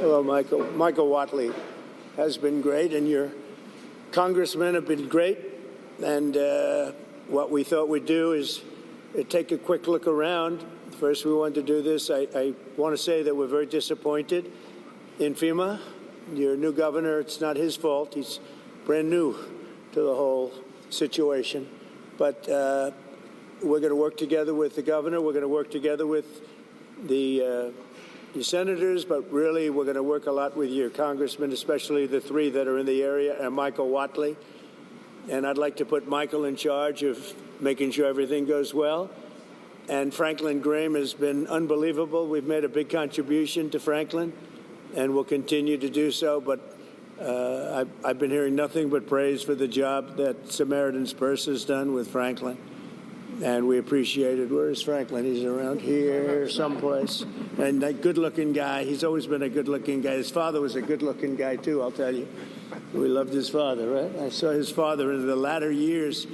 Hello, Michael. Michael Watley has been great, and your congressmen have been great. And what we thought we'd do is take a quick look around. First, we wanted to do this. I want to say that we're very disappointed in FEMA. Your new governor, it's not his fault. He's brand new to the whole situation. But we're going to work together with the governor. We're going to work together with the senators, but really we're going to work a lot with your congressmen, especially the three that are in the area, and Michael Watley. And I'd like to put Michael in charge of making sure everything goes well. And Franklin Graham has been unbelievable. We've made a big contribution to Franklin, and we'll continue to do so. But I've been hearing nothing but praise for the job that Samaritan's Purse has done with Franklin. And we appreciate it. Where is Franklin? He's around here someplace. And that good-looking guy, he's always been a good-looking guy. His father was a good-looking guy, too, I'll tell you. We loved his father, right? I saw his father in the latter years,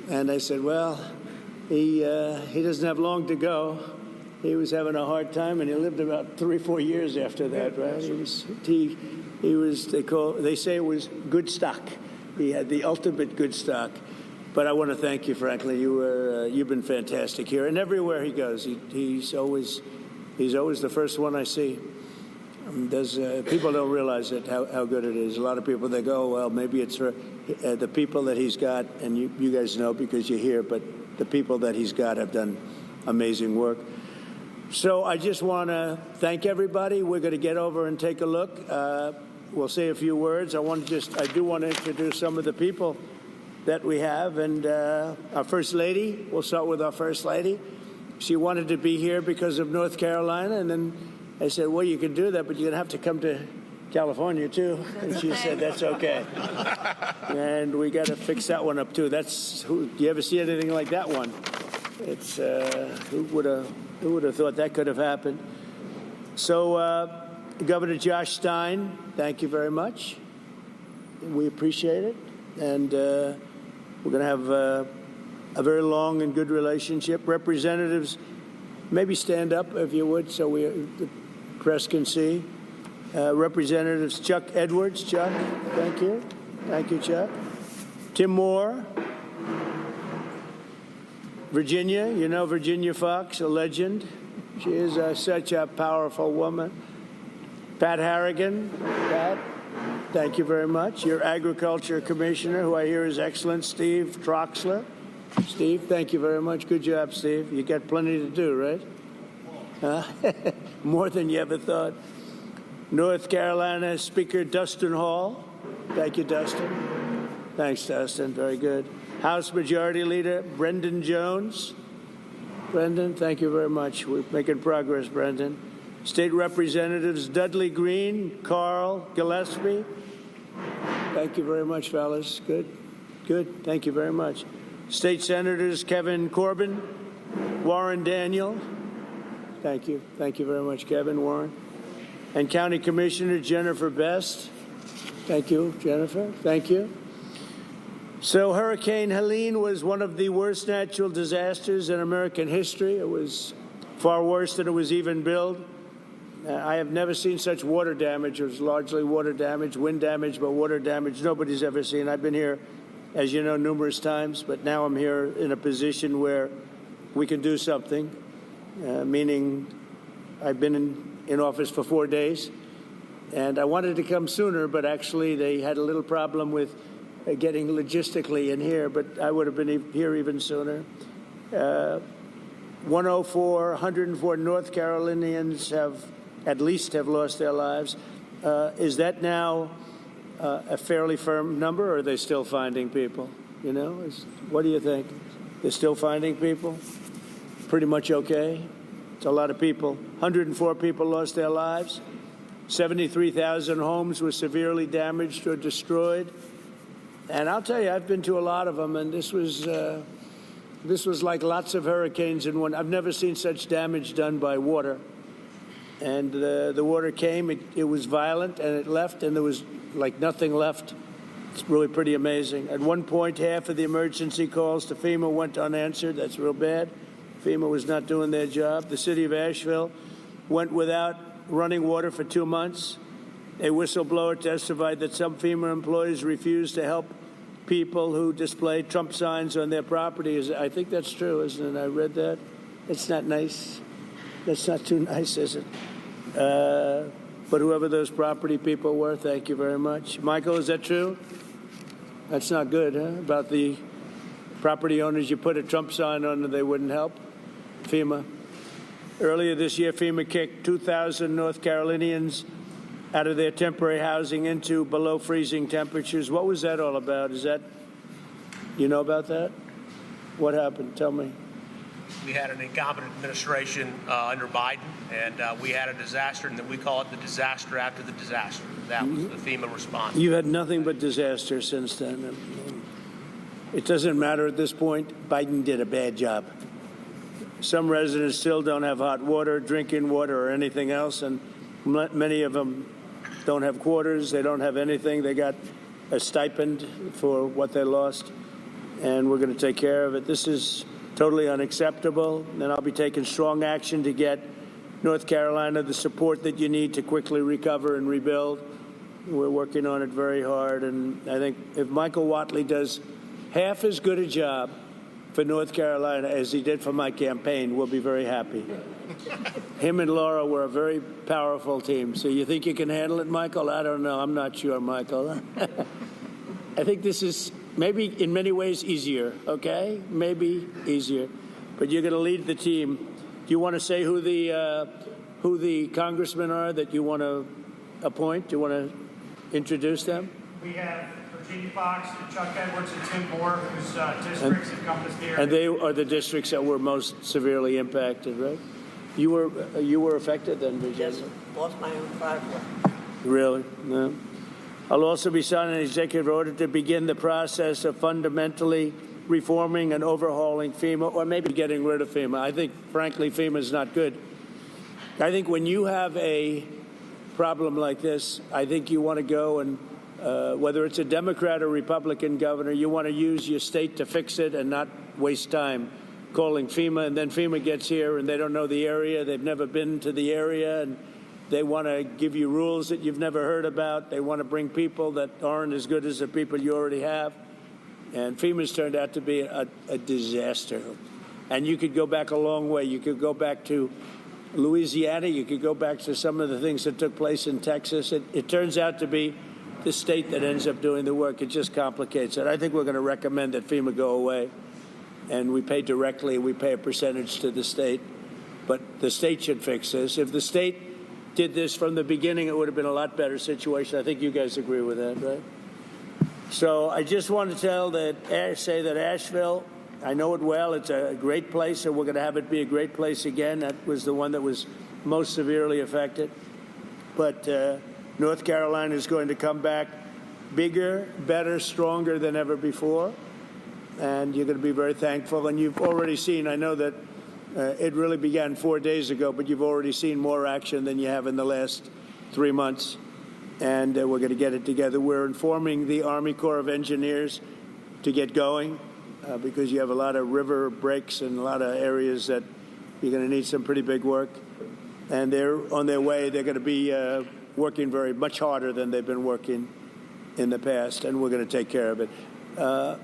and I said, well, he doesn't have long to go. He was having a hard time, and he lived about 3 or 4 years after that, right? They say it was good stock. He had the ultimate good stock. But I want to thank you, Franklin. You've been fantastic here, and everywhere he goes, he's always the first one I see. People don't realize it how good it is. A lot of people they go, well, maybe it's for the people that he's got, and you guys know because you're here. But the people that he's got have done amazing work. So I just want to thank everybody. We're going to get over and take a look. We'll say a few words. I do want to introduce some of the people that we have, and our First Lady. We'll start with our First Lady. She wanted to be here because of North Carolina, and then I said, well, you can do that, but you're going to have to come to California, too. And she said, that's okay. And we got to fix that one up, too. Do you ever see anything like that one? It's who would have thought that could have happened? So, Governor Josh Stein, thank you very much. We appreciate it. And we're going to have a very long and good relationship. Representatives, maybe stand up if you would so the press can see. Representatives Chuck Edwards. Chuck, thank you. Thank you, Chuck. Tim Moore. Virginia, you know Virginia Fox, a legend. She is such a powerful woman. Pat Harrigan. Pat, thank you very much. Your Agriculture Commissioner, who I hear is excellent, Steve Troxler. Steve, thank you very much. Good job, Steve. You got plenty to do, right? More than you ever thought. North Carolina Speaker Dustin Hall. Thank you, Dustin. Thanks, Dustin. Very good. House Majority Leader Brendan Jones. Brendan, thank you very much. We're making progress, Brendan. State Representatives Dudley Green, Carl Gillespie. Thank you very much, fellas. Good. Good. Thank you very much. State Senators Kevin Corbin, Warren Daniel. Thank you. Thank you very much, Kevin, Warren. And County Commissioner Jennifer Best. Thank you, Jennifer. Thank you. So Hurricane Helene was one of the worst natural disasters in American history. It was far worse than it was even billed. I have never seen such water damage. It was largely water damage, wind damage, but water damage nobody's ever seen. I've been here, as you know, numerous times, but now I'm here in a position where we can do something, meaning I've been in office for 4 days, and I wanted to come sooner, but actually they had a little problem with getting logistically in here, but I would have been here even sooner. 104 North Carolinians have lost their lives. Is that now a fairly firm number, or are they still finding people? You know, what do you think? They're still finding people? Pretty much okay? It's a lot of people. 104 people lost their lives. 73,000 homes were severely damaged or destroyed. And I'll tell you, I've been to a lot of them, and this was like lots of hurricanes in one. I've never seen such damage done by water. And the water came, it was violent, and it left, and there was like nothing left. It's really pretty amazing. At one point, half of the emergency calls to FEMA went unanswered. That's real bad. FEMA was not doing their job. The city of Asheville went without running water for 2 months. A whistleblower testified that some FEMA employees refused to help people who display Trump signs on their property. I think that's true, isn't it? I read that. It's not nice. That's not too nice, is it? But whoever those property people were, thank you very much. Michael, is that true? That's not good, huh? About the property owners, you put a Trump sign on and they wouldn't help? FEMA. Earlier this year, FEMA kicked 2,000 North Carolinians out of their temporary housing into below freezing temperatures. What was that all about? You know about that? What happened? Tell me. We had an incompetent administration under Biden, and we had a disaster, and we call it the disaster after the disaster. That was the FEMA response. You had nothing but disaster since then. It doesn't matter at this point. Biden did a bad job. Some residents still don't have hot water, drinking water, or anything else, and many of them don't have quarters. They don't have anything. They got a stipend for what they lost, and we're going to take care of it. This is totally unacceptable, and I'll be taking strong action to get North Carolina the support that you need to quickly recover and rebuild. We're working on it very hard, and I think if Michael Watley does half as good a job for North Carolina as he did for my campaign, we'll be very happy. Him and Laura were a very powerful team. So you think you can handle it, Michael? I don't know. I'm not sure, Michael. I think this is maybe in many ways easier, okay? Maybe easier. But you're going to lead the team. Do you want to say who the congressmen are that you want to appoint? Do you want to introduce them? We have Virginia Fox, Chuck Edwards, and Tim Moore, whose districts encompass the area. And they are the districts that were most severely impacted, right? You were affected then, Virginia? Yes, lost my own driveway. Really? No. I'll also be signing an executive order to begin the process of fundamentally reforming and overhauling FEMA, or maybe getting rid of FEMA. I think, frankly, FEMA is not good. I think when you have a problem like this, I think you want to go and, whether it's a Democrat or Republican governor, you want to use your state to fix it and not waste time calling FEMA, and then FEMA gets here and they don't know the area, they've never been to the area, and they want to give you rules that you've never heard about. They want to bring people that aren't as good as the people you already have. And FEMA's turned out to be a disaster. And you could go back a long way. You could go back to Louisiana. You could go back to some of the things that took place in Texas. It turns out to be the state that ends up doing the work. It just complicates it. I think we're going to recommend that FEMA go away. And we pay directly. We pay a percentage to the state. But the state should fix this. If the state did this from the beginning, it would have been a lot better situation. I think you guys agree with that, right? So I just want to say that Asheville, I know it well. It's a great place, and we're going to have it be a great place again. That was the one that was most severely affected. But North Carolina is going to come back bigger, better, stronger than ever before. And you're going to be very thankful. And you've already seen, I know that it really began 4 days ago, but you've already seen more action than you have in the last 3 months. And we're going to get it together. We're informing the Army Corps of Engineers to get going because you have a lot of river breaks and a lot of areas that you're going to need some pretty big work. And they're on their way. They're going to be working much harder than they've been working in the past, and we're going to take care of it.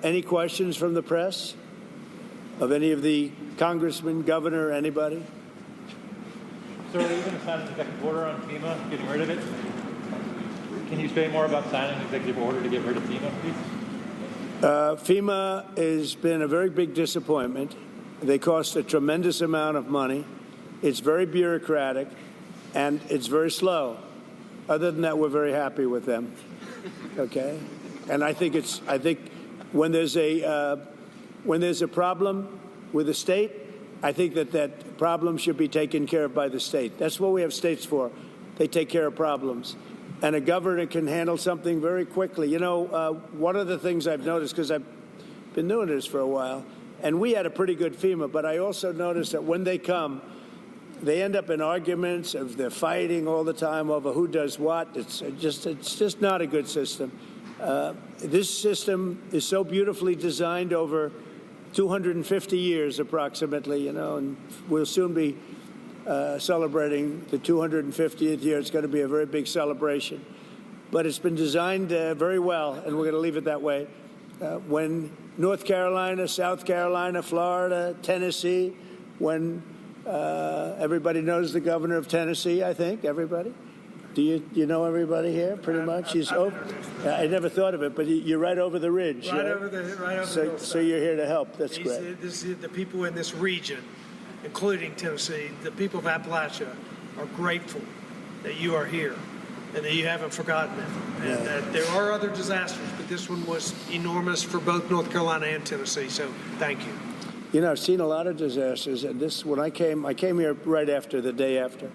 Any questions from the press of any of the congressman, governor, anybody? Sir, are you going to sign an executive order on FEMA, getting rid of it? Can you say more about signing an executive order to get rid of FEMA, please? FEMA has been a very big disappointment. They cost a tremendous amount of money. It's very bureaucratic, and it's very slow. Other than that, we're very happy with them. Okay, and I think when there's a problem with the state, I think that problem should be taken care of by the state. That's what we have states for. They take care of problems. And a governor can handle something very quickly. You know, one of the things I've noticed, because I've been doing this for a while, and we had a pretty good FEMA, but I also noticed that when they come, they end up in arguments. They're fighting all the time over who does what. It's just not a good system. This system is so beautifully designed over 250 years approximately, you know, and we'll soon be celebrating the 250th year. It's going to be a very big celebration. But it's been designed very well, and we're going to leave it that way. When North Carolina, South Carolina, Florida, Tennessee, when everybody knows the governor of Tennessee, I think, everybody. Do you know everybody here, pretty much? He's I never thought of it, but you're right over the ridge. Right over the hillside. So you're here to help. That's great. The people in this region, including Tennessee, the people of Appalachia, are grateful that you are here and that you haven't forgotten it. And that there are other disasters, but this one was enormous for both North Carolina and Tennessee. So thank you. You know, I've seen a lot of disasters, and when I came here right after, the day after.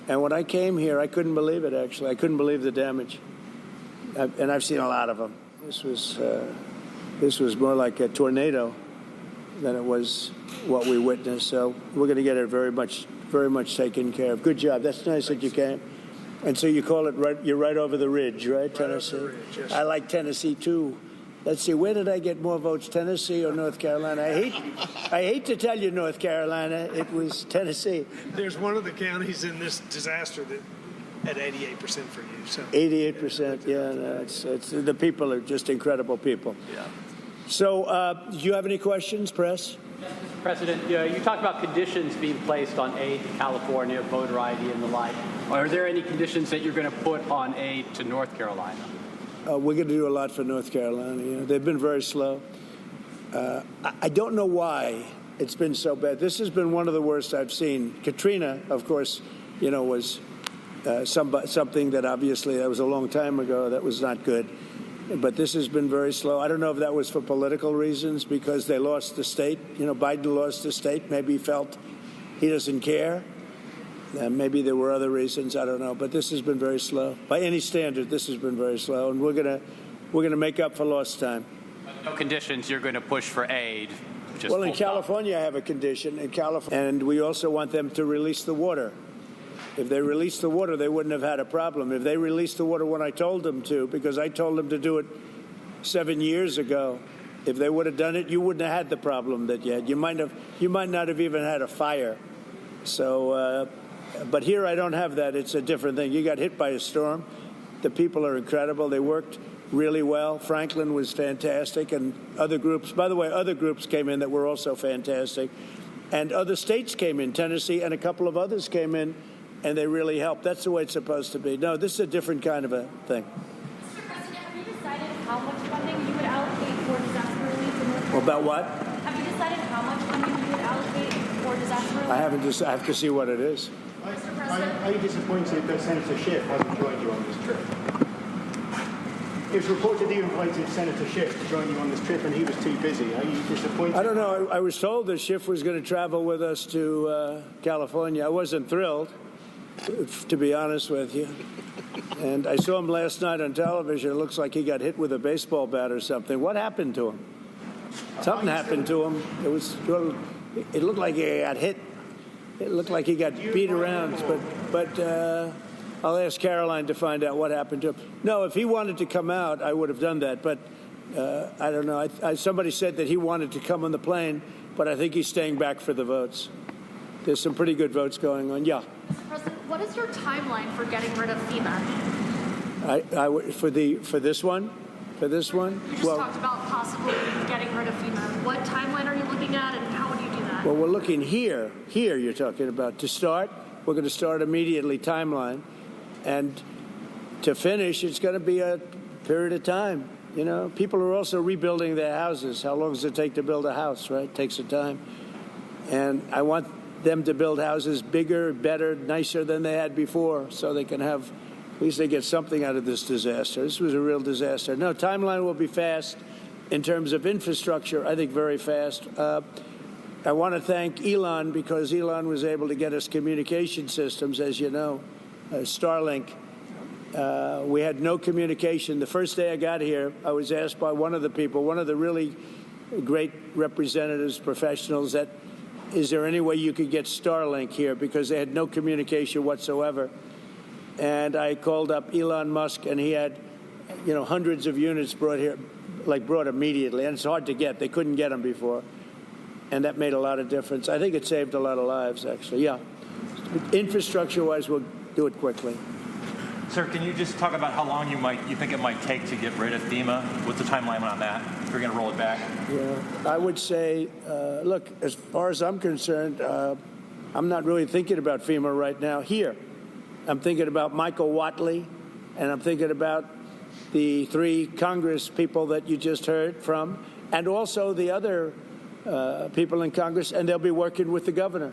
And when I came here, I couldn't believe it, actually. I couldn't believe the damage. And I've seen a lot of them. This was more like a tornado than it was what we witnessed. So we're going to get it very much taken care of. Good job. That's nice that you came. And so you call it you're right over the ridge, right, Tennessee? Right over the ridge, yes. I like Tennessee, too. Let's see, where did I get more votes, Tennessee or North Carolina? I hate to tell you, North Carolina, it was Tennessee. There's one of the counties in this disaster that had 88% for you. So 88%, yeah. No, it's the people are just incredible people. yeah. So, do you have any questions, press? Yes, Mr. President, you talked about conditions being placed on aid to California, voter ID, and the like. Are there any conditions that you're going to put on aid to North Carolina? We're going to do a lot for North Carolina. You know, they've been very slow. I don't know why it's been so bad. This has been one of the worst I've seen. Katrina, of course, you know, was something that obviously that was a long time ago. That was not good. But this has been very slow. I don't know if that was for political reasons because they lost the state. You know, Biden lost the state. Maybe he felt he doesn't care. Maybe there were other reasons. I don't know. But this has been very slow. By any standard, this has been very slow. And we're gonna make up for lost time. No conditions. You're going to push for aid. Well, in California, I have a condition. In California, and we also want them to release the water. If they released the water, they wouldn't have had a problem. If they released the water when I told them to, because I told them to do it 7 years ago, if they would have done it, you wouldn't have had the problem that you had. You might not have even had a fire. So, but here I don't have that. It's a different thing. You got hit by a storm. The people are incredible. They worked really well. Franklin was fantastic, and other groups. By the way, other groups came in that were also fantastic, and other states came in. Tennessee and a couple of others came in. And they really help. That's the way it's supposed to be. No, this is a different kind of a thing. Mr. President, have you decided how much funding you would allocate for disaster relief in North Carolina? About what? Have you decided how much funding you would allocate for disaster relief? I haven't. I have to see what it is. Mr. President? Are you disappointed that Senator Schiff hasn't joined you on this trip? It was reported you invited Senator Schiff to join you on this trip and he was too busy. Are you disappointed? I don't know. I was told that Schiff was going to travel with us to California. I wasn't thrilled, to be honest with you. And I saw him last night on television. It looks like he got hit with a baseball bat or something. What happened to him? Something happened to him. It looked like he got hit. It looked like he got beat around. But I'll ask Caroline to find out what happened to him. No, if he wanted to come out, I would have done that. But I don't know. Somebody said that he wanted to come on the plane, but I think he's staying back for the votes. There's some pretty good votes going on. Yeah. Mr. President, what is your timeline for getting rid of FEMA? For this one? For this one? You just talked about possibly getting rid of FEMA. What timeline are you looking at, and how would you do that? Well, we're looking here. Here you're talking about. To start, we're going to start immediately, timeline. And to finish, it's going to be a period of time. You know, people are also rebuilding their houses. How long does it take to build a house, right? It takes some time. And I want them to build houses bigger, better, nicer than they had before, so they can have, at least they get something out of this disaster. This was a real disaster. No, timeline will be fast. In terms of infrastructure, I think very fast. I want to thank Elon because Elon was able to get us communication systems, as you know, Starlink. We had no communication. The first day I got here, I was asked by one of the people, one of the really great representatives, professionals, that is there any way you could get Starlink here? Because they had no communication whatsoever. And I called up Elon Musk, and he had, hundreds of units brought here, brought immediately. And it's hard to get. They couldn't get them before. And that made a lot of difference. I think it saved a lot of lives, actually. Yeah. Infrastructure-wise, we'll do it quickly. Sir, can you just talk about how long you think it might take to get rid of FEMA? What's the timeline on that? If you're going to roll it back? Yeah, I would say, look, as far as I'm concerned, I'm not really thinking about FEMA right now here. I'm thinking about Michael Watley, and I'm thinking about the 3 Congress people that you just heard from, and also the other people in Congress, and they'll be working with the governor.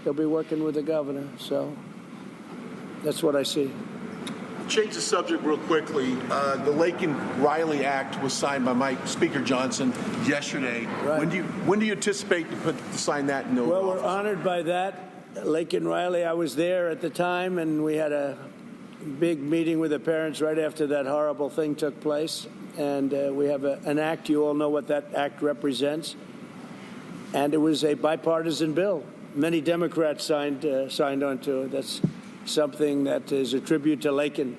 They'll be working with the governor, so that's what I see. Change the subject real quickly. The Laken Riley Act was signed by Speaker Johnson yesterday. Right. When do you anticipate to sign that? Well, we're honored by that. Laken Riley, I was there at the time, and we had a big meeting with the parents right after that horrible thing took place. And we have an act. You all know what that act represents. And it was a bipartisan bill. Many Democrats signed onto it. That's something that is a tribute to Laken,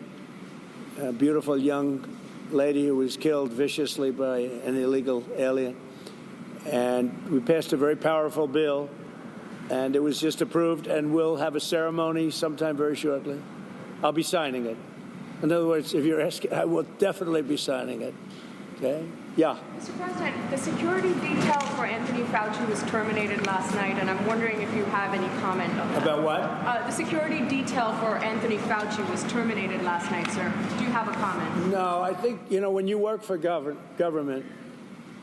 a beautiful young lady who was killed viciously by an illegal alien. And we passed a very powerful bill, and it was just approved, and we'll have a ceremony sometime very shortly. I'll be signing it. In other words, if you're asking, I will definitely be signing it. Okay? Yeah. Mr. President, the security detail for Anthony Fauci was terminated last night, and I'm wondering if you have any comment on that. About what? The security detail for Anthony Fauci was terminated last night, sir. Do you have a comment? No, I think, when you work for government,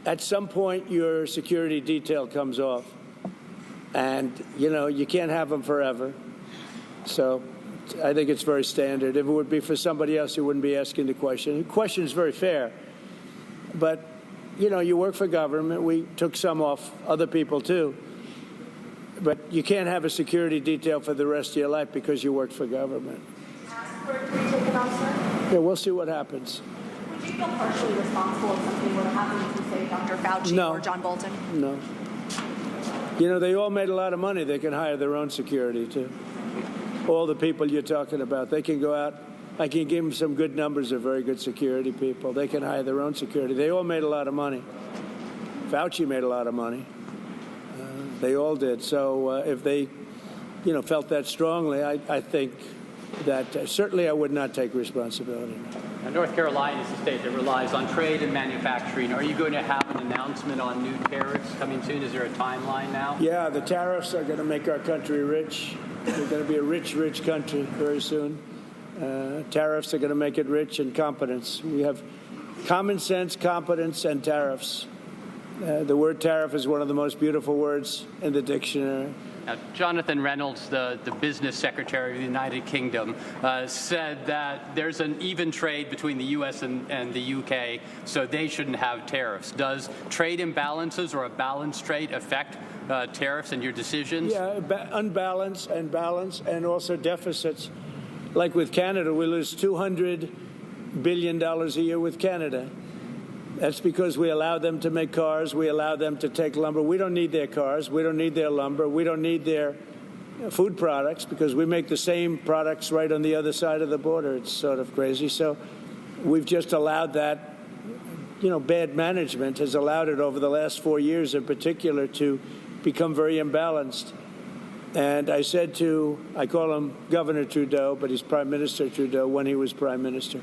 at some point your security detail comes off. And, you can't have them forever. So I think it's very standard. If it would be for somebody else, you wouldn't be asking the question. The question is very fair. But, you work for government. We took some off, other people too. But you can't have a security detail for the rest of your life because you worked for government. Ask for it to be taken off, sir? Yeah, we'll see what happens. Would you feel partially responsible if something were to happen to, say, Dr. Fauci or John Bolton? No. They all made a lot of money. They can hire their own security, too. All the people you're talking about, they can go out. I can give them some good numbers of very good security people. They can hire their own security. They all made a lot of money. Fauci made a lot of money. They all did. So if they, felt that strongly, I think that certainly I would not take responsibility. Now, North Carolina is a state that relies on trade and manufacturing. Are you going to have an announcement on new tariffs coming soon? Is there a timeline now? Yeah, the tariffs are going to make our country rich. We're going to be a rich, rich country very soon. Tariffs are going to make it rich, and competence. We have common sense, competence, and tariffs. The word tariff is one of the most beautiful words in the dictionary. Now, Jonathan Reynolds, the business secretary of the United Kingdom, said that there's an even trade between the U.S. and the UK, so they shouldn't have tariffs. Does trade imbalances or a balanced trade affect tariffs and your decisions? Yeah, unbalanced and balance, and also deficits. Like with Canada, we lose $200 billion a year with Canada. That's because we allow them to make cars. We allow them to take lumber. We don't need their cars. We don't need their lumber. We don't need their food products because we make the same products right on the other side of the border. It's sort of crazy. So we've just allowed that. Bad management has allowed it over the last 4 years in particular to become very imbalanced. And I said I call him Governor Trudeau, but he's Prime Minister Trudeau when he was Prime Minister.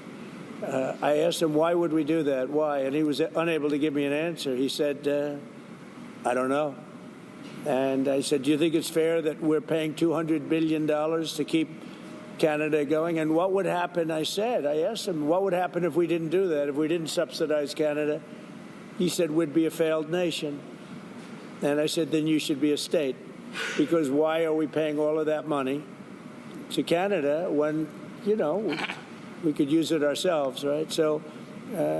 I asked him, why would we do that? Why? And he was unable to give me an answer. He said, I don't know. And I said, do you think it's fair that we're paying $200 billion to keep Canada going? And what would happen, I asked him, what would happen if we didn't do that, if we didn't subsidize Canada? He said, we'd be a failed nation. And I said, then you should be a state. Because why are we paying all of that money to Canada when, we could use it ourselves, right? So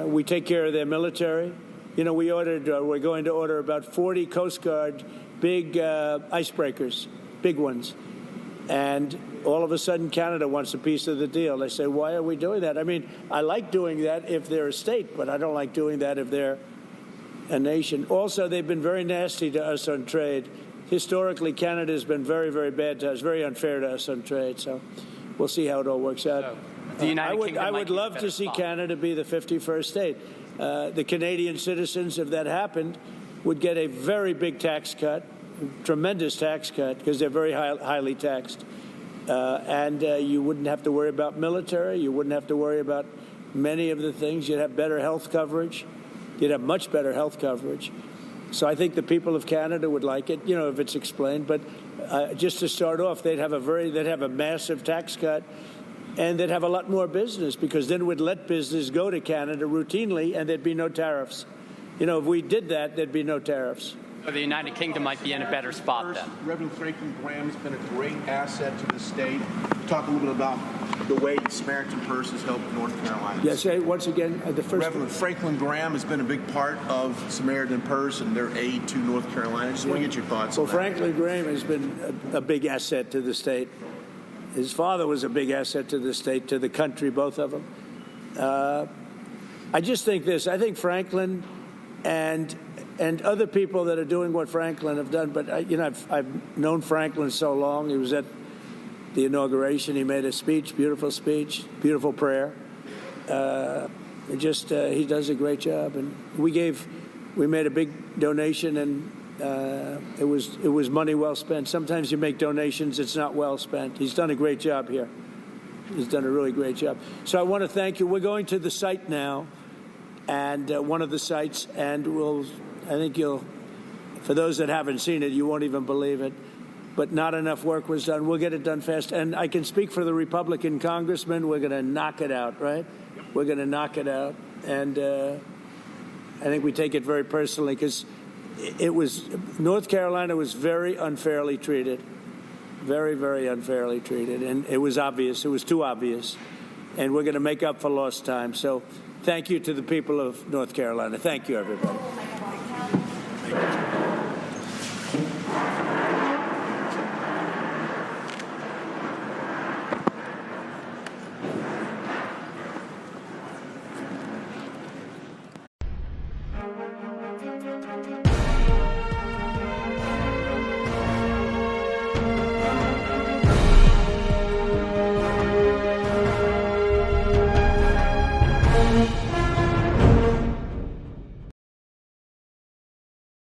we take care of their military. We're going to order about 40 Coast Guard big icebreakers, big ones. And all of a sudden, Canada wants a piece of the deal. I say, why are we doing that? I mean, I like doing that if they're a state, but I don't like doing that if they're a nation. Also, they've been very nasty to us on trade. Historically, Canada has been very, very bad to us, very unfair to us on trade. So we'll see how it all works out. I would love to see Canada be the 51st state. The Canadian citizens, if that happened, would get a very big tax cut, tremendous tax cut because they're very highly taxed. And you wouldn't have to worry about military. You wouldn't have to worry about many of the things. You'd have better health coverage. You'd have much better health coverage. So I think the people of Canada would like it, you know, if it's explained. But just to start off, they'd have a massive tax cut, and they'd have a lot more business because then we'd let business go to Canada routinely, and there'd be no tariffs. You know, if we did that, there'd be no tariffs. So the United Kingdom might be in a better spot then. Reverend Franklin Graham has been a great asset to the state. Talk a little bit about the way Samaritan Purse has helped North Carolina. Yes, once again, the first. Reverend Franklin Graham has been a big part of Samaritan Purse and their aid to North Carolina. I just want to get your thoughts on that. Well, Franklin Graham has been a big asset to the state. His father was a big asset to the state, to the country, both of them. I just think this. I think Franklin and other people that are doing what Franklin have done. But I've known Franklin so long. He was at the inauguration. He made a speech, beautiful prayer. He does a great job. And we made a big donation, and it was money well spent. Sometimes you make donations, it's not well spent. He's done a great job here. He's done a really great job. So I want to thank you. We're going to the site now, and one of the sites, and I think for those that haven't seen it, you won't even believe it, but not enough work was done. We'll get it done fast. And I can speak for the Republican congressman. We're going to knock it out, right? We're going to knock it out. And I think we take it very personally because North Carolina was very unfairly treated, very, very unfairly treated. And it was obvious. It was too obvious. And we're going to make up for lost time. So thank you to the people of North Carolina. Thank you, everybody.